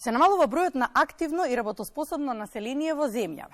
Се намалува бројот на активно и работоспособно население во земјава.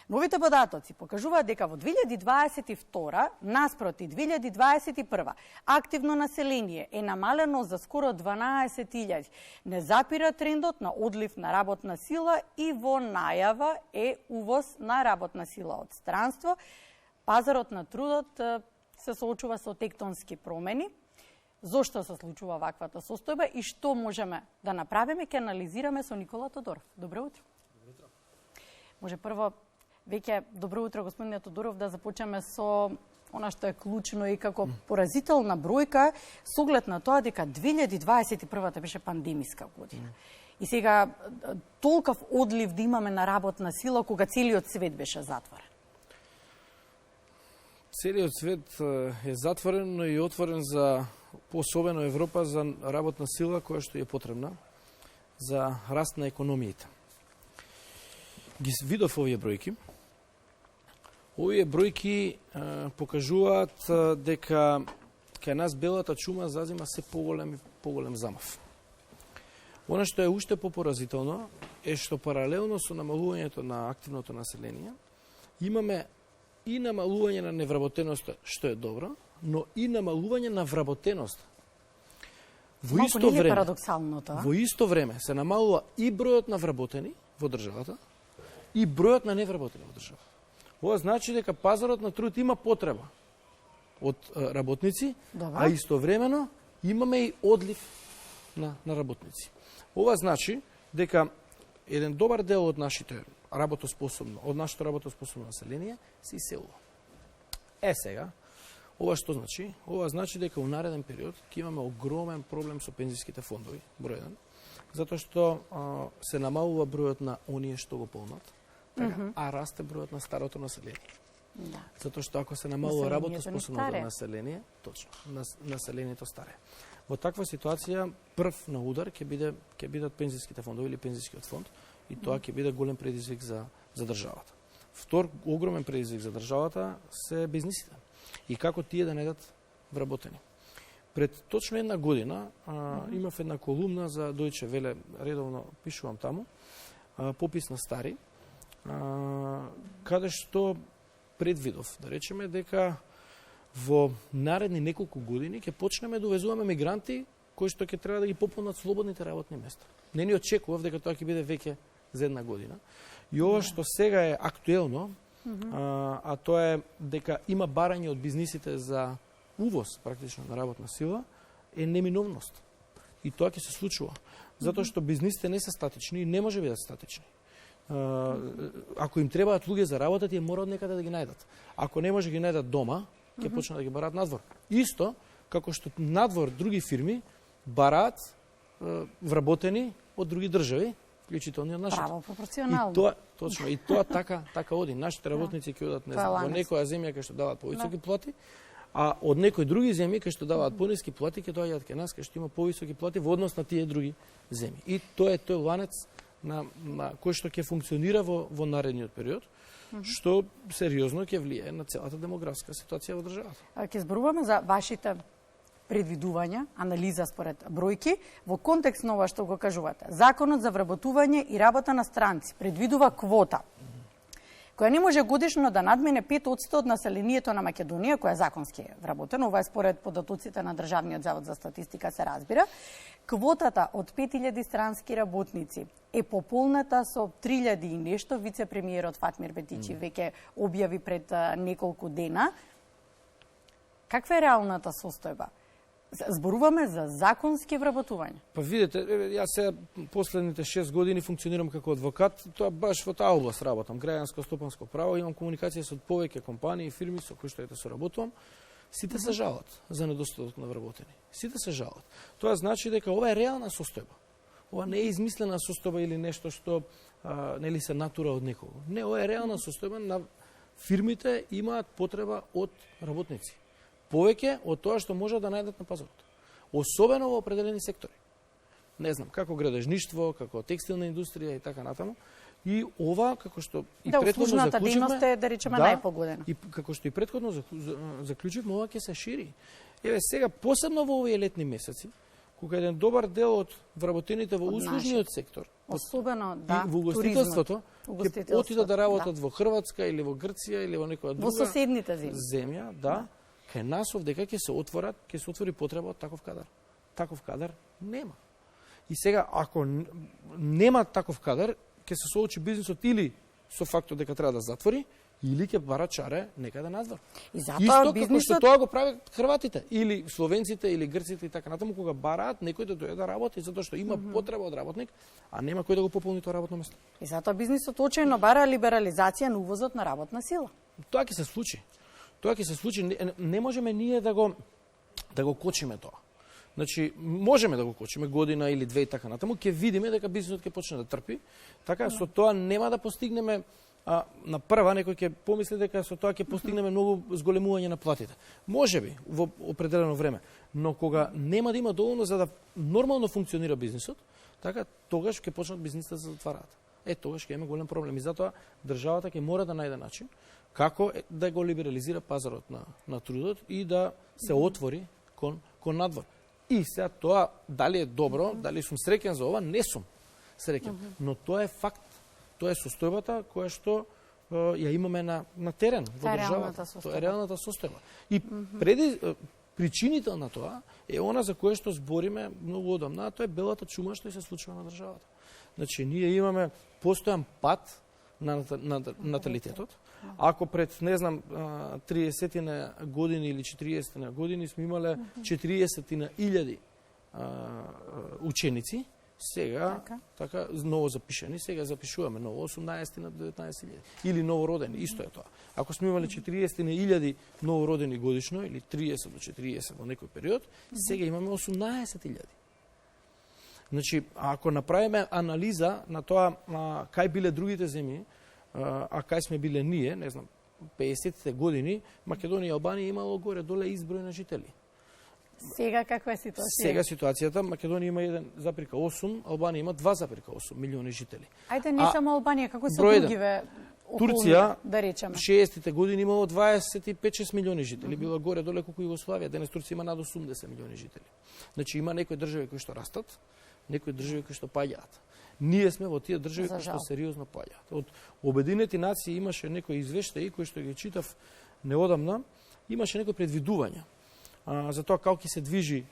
Новите податоци покажуваат дека во 2022 наспроти 2021 активно население е намалено за скоро 12.000. Не запира трендот на одлив на работна сила и во најава е увоз на работна сила од странство. Пазарот на трудот се соочува со тектонски промени. Зошто се случува ваквата состојба и што можеме да направиме, ќе анализираме со Никола Тодоров. Добро утро. Добро утро. Може прво, веќе добро утро господине Тодоров, да започнеме со она што е клучно и како поразителна бројка, со оглед на тоа дека 2021 беше пандемиска година. И сега толков одлив да имаме на работна сила кога целиот свет беше затворен. Целиот свет е затворен, но и отворен за пособено Европа за работна сила која што е потребна за раст на економијата. Ги видов овие бројки. Овие бројки покажуваат дека кај нас белата чума зазима се поголем замав. Она што е уште попоразително е што паралелно со намалувањето на активното население имаме и намалување на невработеноста, што е добро, но и намалување на вработеност. Во исто време, парадоксално тоа. Во исто време се намалува и бројот на вработени во државата и бројот на невработени во државата. Ова значи дека пазарот на труд има потреба од работници, а истовремено имаме и одлив на работници. Ова значи дека еден добар дел од нашето работоспособно население се иселува. Сега, ова што значи? Ова значи дека во нареден период ќе имаме огромен проблем со пензиските фондови, број 1, затоа што се намалува бројот на оние што го полнат, така, а расте бројот на старото население. Да. Затоа што ако се намалува работоспособното население, точно, населението старе. Во таква ситуација прв на удар ќе бидат пензиските фондови или пензискиот фонд, и тоа ќе биде голем предизвик за државата. Втор огромен предизвик за државата се бизнисите и како тие да најдат вработени. Пред точно една година имав една колумна за Deutsche Welle, редовно пишувам таму, попис на стари, каде што предвидов, да речеме дека во наредни неколку години ќе почнеме да увезуваме мигранти кои што ќе треба да ги пополнат слободните работни места. Не ни очекував дека тоа ќе биде веќе за една година. И ова што сега е актуелно, а тоа е дека има барање од бизнисите за увоз практично на работна сила, е неминовност. И тоа ќе се случува. Затоа што бизнисите не се статични и не може бидат статични. Ако им требаат луѓе за работа, тие мора од некаде да ги најдат. Ако не може ги најдат дома, ќе почнат да ги бараат надвор. Исто како што надвор други фирми бараат вработени од други држави, вклучително од нашите. Право пропорционално. И тоа точно, и тоа така оди. Нашите работници ќе одат во некоја земја кај што даваат повисоки плати, а од некои други земји кај што даваат пониски плати ќе доаѓаат кај нас кај што има повисоки плати во однос на тие други земји. И тоа е тој ланец на кој што ќе функционира во наредниот период, што сериозно ќе влијае на целата демографска ситуација во државата. Ќе зборуваме за вашите предвидувања, анализа според бројки, во контекст на ова што го кажувате. Законот за вработување и работа на странци предвидува квота, која не може годишно да надмине 5% од населението на Македонија, која е законски вработена. Ова е според податоците на Државниот завод за статистика се разбира. Квотата од 5000 странски работници е пополната со 3000 и нешто. Вице-премиерот Фатмир Бетичи веќе објави пред неколку дена. Каква е реалната состојба? Зборуваме за законски вработување. Па видите, јас сега последните 6 години функционирам како адвокат, тоа баш во таа област работам, граѓанско-стопанско право, имам комуникација со повеќе компании и фирми со кои што соработувам. Сите се жалат за недостаток на вработени. Сите се жалат. Тоа значи дека ова е реална состојба. Ова не е измислена состојба или нешто што нели се натура од некого. Не, ова е реална состојба на фирмите имаат потреба од работници. Повеќе од тоа што можат да најдат на пазарот. Особено во определени сектори. Не знам, како градежништво, како текстилна индустрија и така натаму. И ова, како што и претходно заклучивме... Да, дейност е, да речеме, најпогодена. И како што и претходно заклучивме, ова ќе се шири. Еве сега, посебно во овие летни месеци, кога еден добар дел од вработените во услужниот сектор, особено и во угостителството, ќе отидат да работат во Хрватска или во Грција или во некоја друга во соседните земја, кај нас овдека ќе се отвори потреба од таков кадар. Таков кадар нема. И сега, ако нема таков кадар, ќе се соочи бизнисот или со фактот дека треба да затвори, или ќе бара чаре некаде надвор. И затоа бизнисот... Како што тоа го прават хрватите, или словенците, или грците и така натаму, кога бараат некој да дојде да работи, затоа што има потреба од работник, а нема кој да го пополни тоа работно место. И затоа бизнисот очајно бара либерализација на увозот на работна сила. Тоа ќе се случи. Тоа ќе се случи. Не можеме ние да го кочиме тоа. Значи, можеме да го кочиме година или две и така натаму, ќе видиме дека бизнисот ќе почне да трпи. Така, со тоа нема да постигнеме на прва некој ќе помисли дека со тоа ќе постигнеме многу зголемување на платите. Можеби во определено време, но кога нема да има доволно за да нормално функционира бизнисот, така тогаш ќе почнат бизнисите да се затвараат. Тогаш ќе имаме голем проблем и затоа државата ќе мора да најде начин како да го либерализира пазарот на трудот и да се отвори кон надвор. И сега тоа дали е добро, дали сум среќен за ова, не сум среќен, но тоа е факт. Тоа е состојбата која што ја имаме на терен во државата. Тоа е реалната состојба. И причините на тоа е она за кое што збориме многу одамна, тоа е белата чума што се случува на државата. Значи, ние имаме постојан пат на наталитетот. Ако пред, не знам, 30 години или 40 години сме имале 40.000 ученици, сега, така, ново запишани, сега запишуваме ново 18 на 19.000. Или новородени, исто е тоа. Ако сме имали 40.000 новородени годишно, или 30 до 40 во некој период, сега имаме 18.000. Значи, ако направиме анализа на тоа кај биле другите земји, а кај сме биле ние, не знам, 50-те години, Македонија и Албанија имало горе-доле изброј на жители. Сега каква е ситуацијата? Сега ситуацијата, Македонија има 1,8, Албанија има 2,8 милиони жители. Ајде, не само Албанија, како се другиве Турција, да речеме. 60-те години имало 25-6 милиони жители, била горе-доле колку Југославија, денес Турција има над 80 милиони жители. Значи има некои држави кои што растат, некои држави кои што паѓаат. Ние сме во тие држави кои што сериозно паѓаат. Од Обединети нации имаше некои извештаи кои што ги читав неодамна, имаше некои предвидувања за тоа како ќе се движи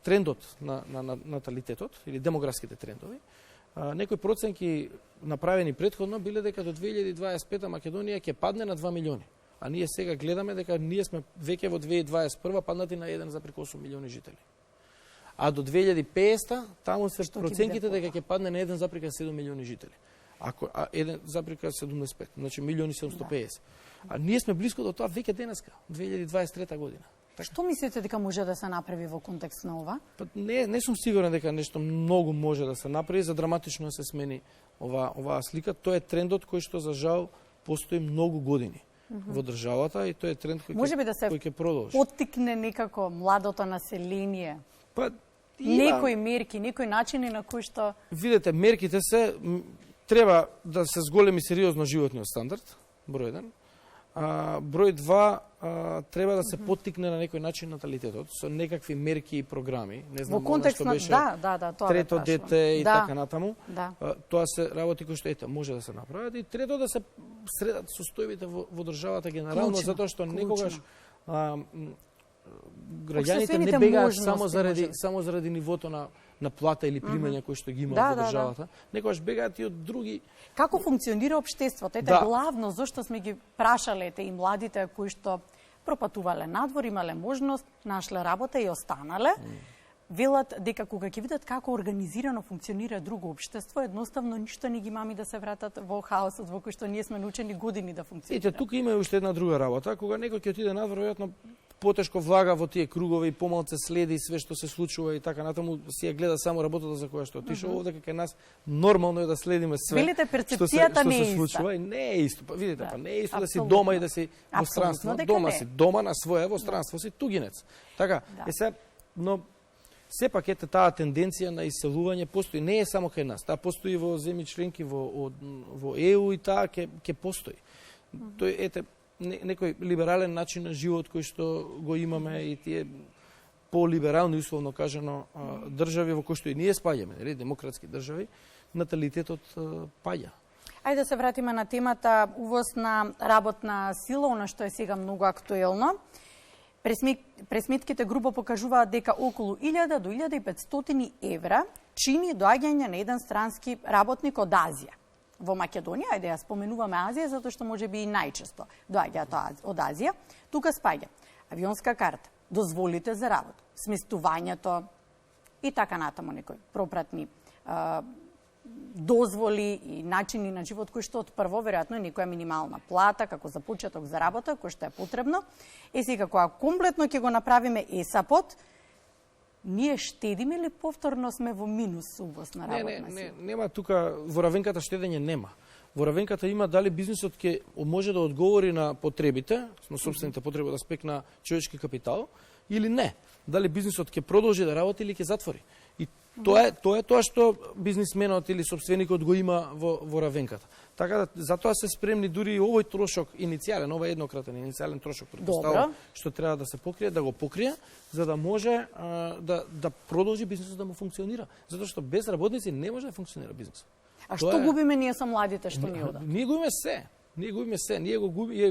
трендот на наталитетот или демографските трендови. Некои проценки направени претходно биле дека до 2025 Македонија ќе падне на 2 милиони. А ние сега гледаме дека ние сме веќе во 2021 паднати на 1,8 милиони жители. А до 2050 таму се проценките дека ќе падне на 1,7 милиони жители. Ако 1,75, значи милиони 750. А ние сме близко до тоа веќе денеска, 2023 година. Што мислите дека може да се направи во контекст на ова? Не сум сигурен дека нешто многу може да се направи за драматично да се смени оваа слика. Тоа е трендот кој што за жал постои многу години во државата и тоа е тренд кој ќе продолжи. Поттикне некако младото население. Има... Некои мерки, некои начини на кои што... Видете, мерките се треба да се зголеми сериозно животниот стандард, број 1. Број 2, треба да се поттикне на некој начин наталитетот со некакви мерки и програми. Не знам, во контекст што беше тоа трето дете и така натаму. Да. Тоа се работи кои што може да се направат и трето да се средат состојбите во државата генерално, затоа што некогаш граѓаните не бегаат само заради нивото на плата или примања кои што ги имаат во државата, некогаш бегаат и од други. Како функционира општеството? Ете главно зошто сме ги прашале и младите кои што пропатувале надвор, имале можност, нашле работа и останале. Велат дека кога ќе видат како организирано функционира друго општество, едноставно ништо не ги мами да се вратат во хаосот во кој што ние сме научени години да функционира. Ете, тука има уште една друга работа, кога некој ќе отиде надвор, веројатно потешко влага во тие кругови, помалце следи све што се случува и така натаму си ја гледа само работата за која што отишол. Овде кај нас нормално е да следиме све што се случува и не е исто. Видите, не е исто да си дома и да си во странство, дома си дома на своја, во странство си тугинец. Така, но сепак ете таа тенденција на иселување постои, не е само кај нас, таа постои во земји членки во ЕУ и таа ќе постои. Тој ете некој либерален начин на живот кој што го имаме и тие полиберални, условно кажано, држави во кои што и ние спаѓаме, нели, демократски држави, наталитетот паѓа. Ајде да се вратиме на темата увоз на работна сила, она што е сега многу актуелно. Пресметките грубо покажуваат дека околу 1000 до 1500 евра чини доаѓање на еден странски работник од Азија. Во Македонија, ајде ја споменуваме Азија, затоа што може би и најчесто доаѓаат од Азија. Тука спаѓа авионска карта, дозволите за работа, сместувањето и така натаму некои пропратни дозволи и начини на живот кои што од прво веројатно е некоја минимална плата како за почеток за работа кој што е потребно. Сега кога комплетно ќе го направиме ЕСАП-от, ние штедиме или повторно сме во минус увоз на работна сила? Нема тука во равенката штедење нема. Во равенката има дали бизнисот ќе може да одговори на потребите, на собствените потреби од аспект на човечки капитал или не. Дали бизнисот ќе продолжи да работи или ќе затвори. И тоа е тоа што бизнисменот или собственикот го има во равенката. Така да затоа се спремни дури и овој трошок иницијален, овој еднократен иницијален трошок претпоставувам што треба да се покрие, да го покрие, за да може да продолжи бизнисот да му функционира. Затоа што без работници не може да функционира бизнисот. А што губиме ние со младите што ни одат? Ние губиме се. Ние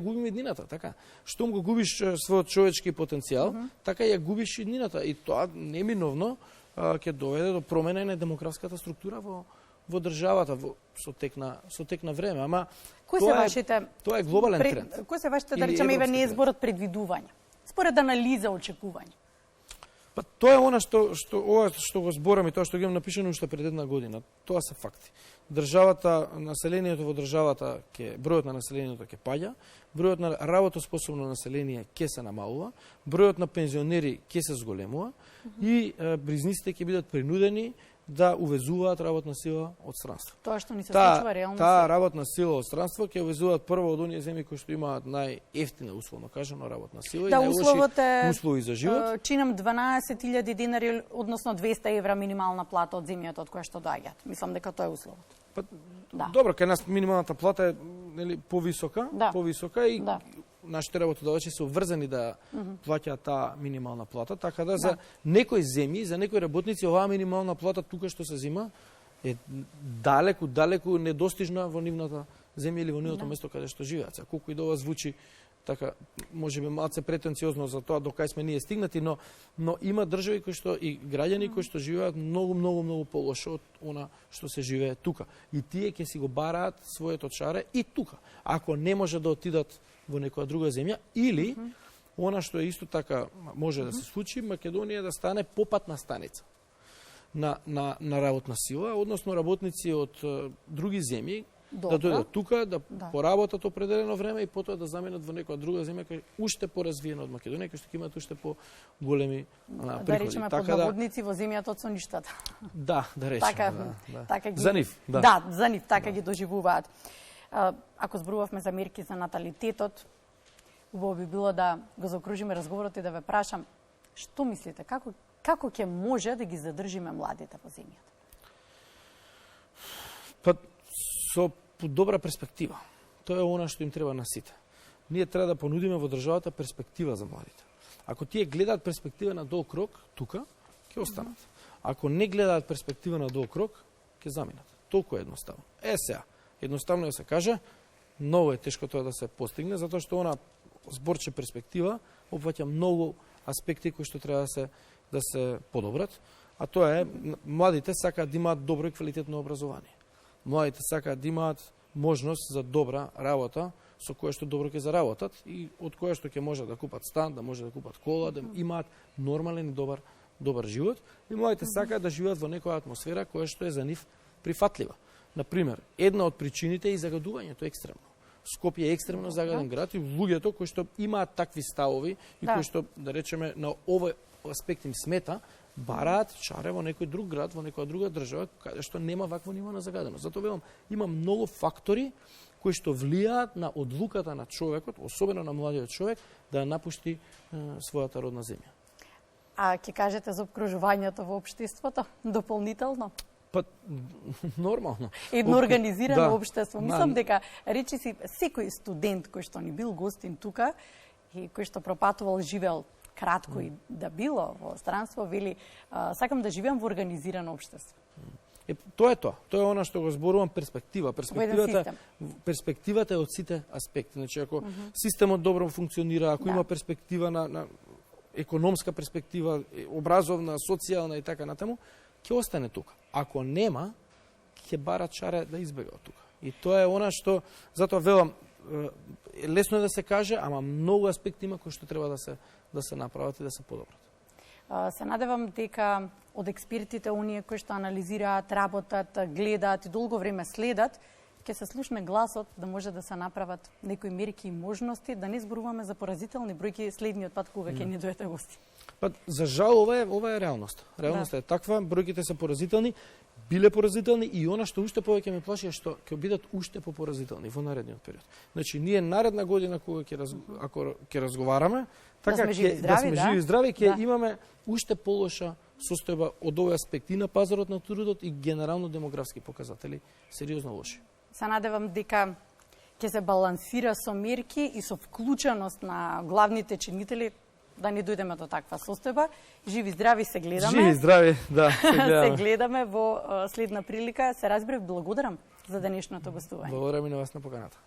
губиме иднината, така. Штом го губиш својот човечки потенцијал, така ја губиш иднината и тоа неминовно ќе доведе до промена на демографската структура во државата со тек на време, ама тоа е глобален тренд. Кои се вашите, да речеме, не е зборот предвидување, според анализа очекување? Па тоа е она што го зборам и тоа што ги имам напишано уште пред една година. Тоа се факти. Населението во државата бројот на населението ќе паѓа, бројот на работоспособно население ќе се намалува, бројот на пензионери ќе се зголемува и бизнисите ќе бидат принудени да увезуваат работна сила од странство. Тоа што ни се случува реално. Таа работна сила од странство ќе увезуваат прво од оние земји кои што имаат најевтина, условно кажано, работна сила и најлоши услови за живот. Чинам 12.000 денари, односно 200 евра минимална плата од земјата од која што доаѓаат. Мислам дека тоа е условот. Добро, кај нас минималната плата е повисока и нашите работодавачи се обврзани да плаќаат таа минимална плата, така да за некои земји, за некои работници оваа минимална плата тука што се зима е далеку недостижна во нивната земја или во нивното место каде што живеат. Колку и да ова звучи така, можеби малце претенциозно за тоа до кај сме ние стигнати, но има држави кои што и граѓани кои што живеат многу полошо од она што се живее тука. И тие ќе си го бараат своето шаре и тука. Ако не може да отидат во некоја друга земја, или она што е исто така може да се случи, Македонија да стане попатна станица на работна сила, односно работници од други земји да дојдат тука, да поработат определено време и потоа да заменат во некоја друга земја која уште поразвиена од Македонија, која што ќе имаат уште поголеми приходи. Да речеме поднаводници во земјата од соништата. Да речеме. За нив. За нив така ги доживуваат. Ако зборувавме за мерки за наталитетот, убаво би било да го заокружиме разговорот и да ве прашам, што мислите, како ќе може да ги задржиме младите во земјата? Па со добра перспектива. Тоа е она што им треба на сите. Ние треба да понудиме во државата перспектива за младите. Ако тие гледаат перспектива на долг рок, тука ќе останат. Ако не гледаат перспектива на долг рок, ќе заминат. Толку е едноставно. Сега, едноставно е да се каже, многу е тешко тоа да се постигне, затоа што она зборче перспектива опфаќа многу аспекти кои што треба да се подобрат, а тоа е младите сакаат да имаат добро и квалитетно образование. Младите сакаат да имаат можност за добра работа, со која што добро ќе заработат и од која што ќе можат да купат стан, да може да купат кола, да имаат нормален и добар живот. И младите сакаат да живеат во некоја атмосфера која што е за нив прифатлива. Например, една од причините е и загадувањето екстремно. Скопје е екстремно загаден град и луѓето кои што имаат такви ставови и кои што, да речеме, на овој аспект им смета, бараат шаре во некој друг град, во некоја друга држава, каде што нема вакво ниво на загаденост. Затоа велам, има многу фактори кои што влијаат на одлуката на човекот, особено на младиот човек, да напушти својата родна земја. А ќе кажете за обкружувањето во општеството дополнително? Па, нормално. Едно организирано општество. Мислам дека, речи си, секој студент кој што ни бил гостин тука и кој што пропатувал, живеал кратко и да било во странство, вели, сакам да живеам во организирано општество. Тоа е тоа. Тоа е она што го зборувам перспектива. Перспективата е од сите аспекти. Значи, ако системот добро функционира, ако има перспектива на економска перспектива, образовна, социјална и така натаму, ќе остане тука. Ако нема, ќе бара чаре да избега од тука. И тоа е она што, затоа велам, лесно е да се каже, ама многу аспекти има кои што треба да се направат и да се подобрат. Се надевам дека од експертите, оние кои што анализираат, работат, гледаат и долго време следат, ќе се слушне гласот да може да се направат некои мерки и можности, да не зборуваме за поразителни бројки следниот пат кога ќе ни дојдете гости. Па, за жал, ова е реалност. Реалноста е таква, бројките се поразителни, биле поразителни и она што уште повеќе ме плаши е што ќе бидат уште попоразителни во наредниот период. Значи, ние наредна година кога ако ќе разговараме, така да сме живи и здрави, ќе имаме уште полоша состојба од овој аспект и на пазарот на трудот и генерално демографски показатели сериозно лоши. Се надевам дека ќе се балансира со мерки и со вклученост на главните чинители да не дојдеме до таква состојба. Живи здрави се гледаме. Живи здрави, да, се гледаме. Се гледаме во следна прилика. Се разбрав, благодарам за денешното гостување. Благодарам и на вас на поканата.